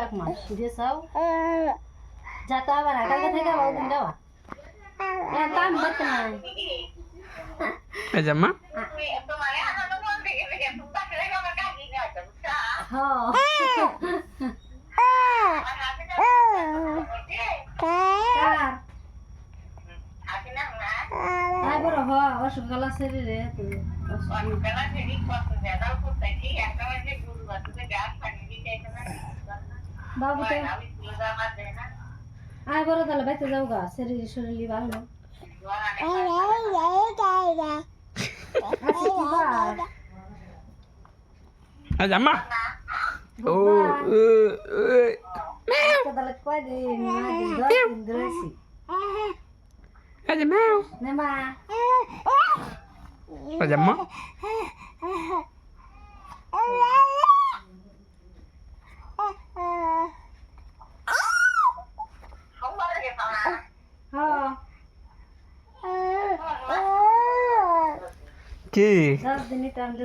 বৈশাখ মাস গেছাও যাতা আবার কালকে থেকে আবার দিন যাওয়া কাম করতে নাই এই যে মা অসুখ গলা শরীরে বাবু তো আয় বড় তাহলে বাইতে যাও গা শরীর শরীর ভালো এই যে মা ও তাহলে কয়দিন 10 দিন ধরেছি এই যে ম্যাও নে মা এই যে মা কি 10 দিনই টাইম দে